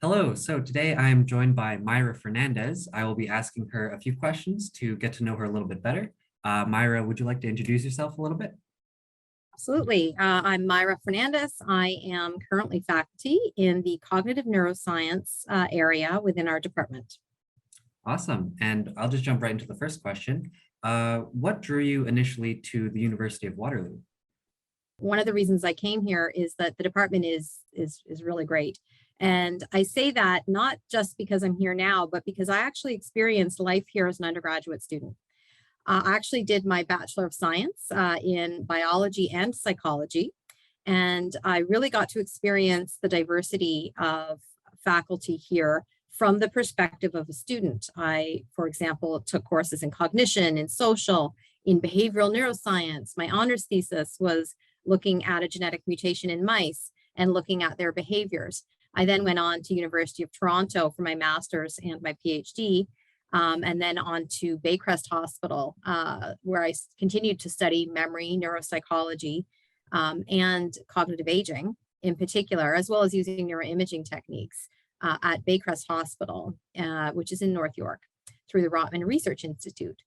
Hello, so today I'm joined by Myra Fernandez. I will be asking her a few questions to get to know her a little bit better. Myra, would you like to introduce yourself a little bit? Absolutely. I'm Myra Fernandes. I am currently faculty in the cognitive neuroscience area within our department. Awesome. And I'll just jump right into the first question. What drew you initially to the University of Waterloo? One of the reasons I came here is that the department is really great. And I say that not just because I'm here now, but because I actually experienced life here as an undergraduate student. I actually did my Bachelor of Science in biology and psychology. And I really got to experience the diversity of faculty here from the perspective of a student. I, for example, took courses in cognition, in social, in behavioral neuroscience. My honors thesis was looking at a genetic mutation in mice and looking at their behaviors. I then went on to University of Toronto for my master's and my PhD, and then on to Baycrest Hospital, where I continued to study memory, neuropsychology, and cognitive aging in particular, as well as using neuroimaging techniques at Baycrest Hospital, which is in North York, through the Rotman Research Institute.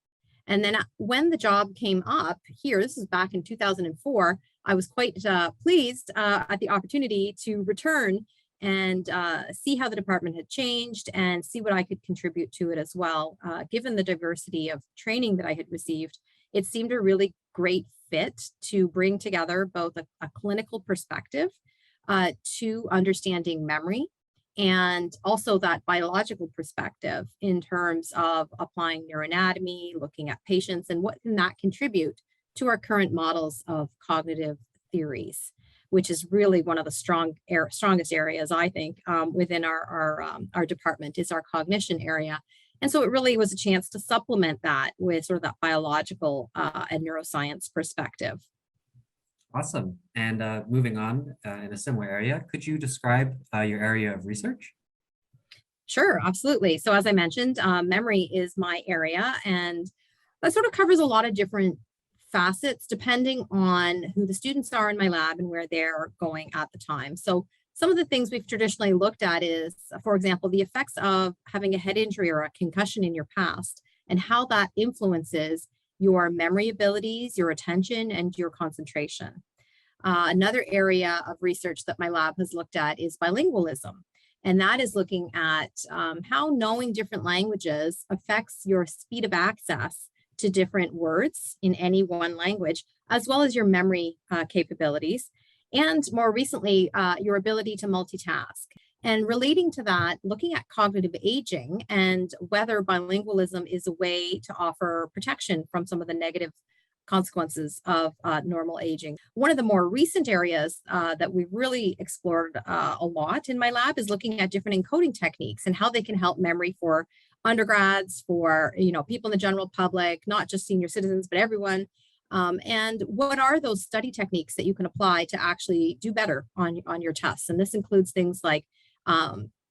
And then when the job came up here, this is back in 2004, I was quite pleased at the opportunity to return and see how the department had changed and see what I could contribute to it as well. Given the diversity of training that I had received, it seemed a really great fit to bring together both a clinical perspective to understanding memory and also that biological perspective in terms of applying neuroanatomy, looking at patients, and what can that contribute to our current models of cognitive theories, which is really one of the strongest areas, I think, within our department is our cognition area. And so it really was a chance to supplement that with sort of that biological and neuroscience perspective. Awesome. And moving on in a similar area, could you describe your area of research? Sure, absolutely. So as I mentioned, memory is my area, and that sort of covers a lot of different facets depending on who the students are in my lab and where they're going at the time. So some of the things we've traditionally looked at is, for example, the effects of having a head injury or a concussion in your past and how that influences your memory abilities, your attention, and your concentration. Another area of research that my lab has looked at is bilingualism. And that is looking at how knowing different languages affects your speed of access to different words in any one language, as well as your memory capabilities, and more recently, your ability to multitask. And relating to that, looking at cognitive aging and whether bilingualism is a way to offer protection from some of the negative consequences of normal aging. One of the more recent areas that we've really explored a lot in my lab is looking at different encoding techniques and how they can help memory for undergrads, for people in the general public, not just senior citizens, but everyone. And what are those study techniques that you can apply to actually do better on your tests? And this includes things like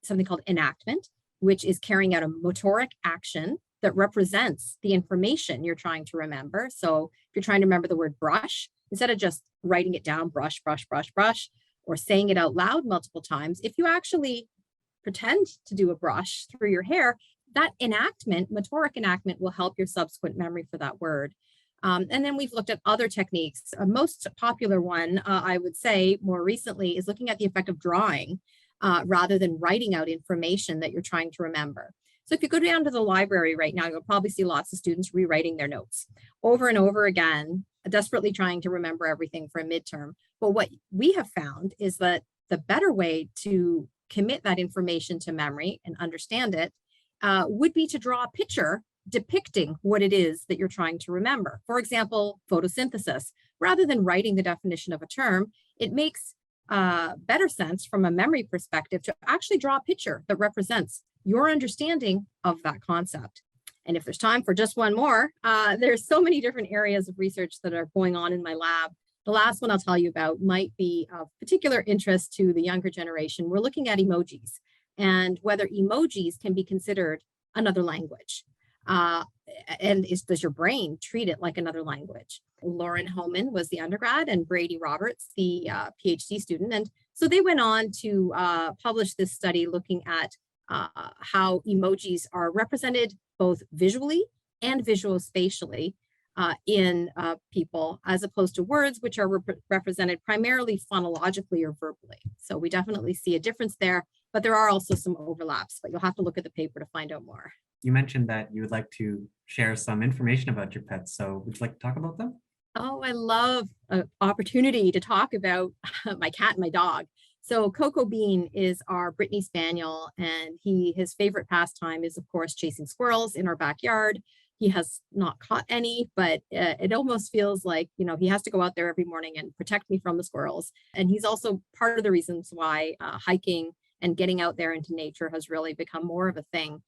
something called enactment, which is carrying out a motoric action that represents the information you're trying to remember. So if you're trying to remember the word brush, instead of just writing it down, brush, brush, brush, brush, or saying it out loud multiple times, if you actually pretend to do a brush through your hair, that enactment, motoric enactment, will help your subsequent memory for that word. And then we've looked at other techniques. A most popular one, I would say more recently, is looking at the effect of drawing rather than writing out information that you're trying to remember. So if you go down to the library right now, you'll probably see lots of students rewriting their notes over and over again, desperately trying to remember everything for a midterm. But what we have found is that the better way to commit that information to memory and understand it would be to draw a picture depicting what it is that you're trying to remember. For example, photosynthesis. Rather than writing the definition of a term, it makes better sense from a memory perspective to actually draw a picture that represents your understanding of that concept. And if there's time for just one more, there's so many different areas of research that are going on in my lab. The last one I'll tell you about might be of particular interest to the younger generation. We're looking at emojis and whether emojis can be considered another language. And does your brain treat it like another language? Lauren Homan was the undergrad and Brady Roberts, the PhD student. And So they went on to publish this study looking at how emojis are represented both visually and visuospatially in people, as opposed to words, which are represented primarily phonologically or verbally. So we definitely see a difference there, but there are also some overlaps, but you'll have to look at the paper to find out more. You mentioned that you would like to share some information about your pets. So would you like to talk about them? Oh, I love an opportunity to talk about my cat and my dog. So Coco Bean is our Brittany Spaniel, and his favorite pastime is, of course, chasing squirrels in our backyard. He has not caught any, but it almost feels like, he has to go out there every morning and protect me from the squirrels. And he's also part of the reasons why hiking and getting out there into nature has really become more of a thing.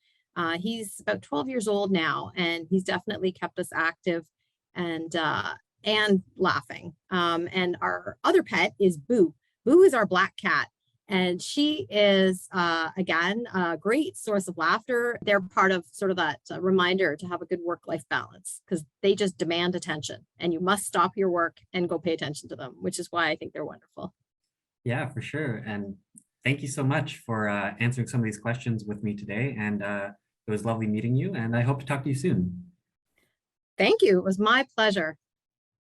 He's about 12 years old now, and he's definitely kept us active and laughing. And our other pet is Boo. Boo is our black cat. And she is, again, a great source of laughter. They're part of sort of that reminder to have a good work-life balance, because they just demand attention and you must stop your work and go pay attention to them, which is why I think they're wonderful. Yeah, for sure. And thank you so much for answering some of these questions with me today. And it was lovely meeting you, and I hope to talk to you soon. Thank you. It was my pleasure.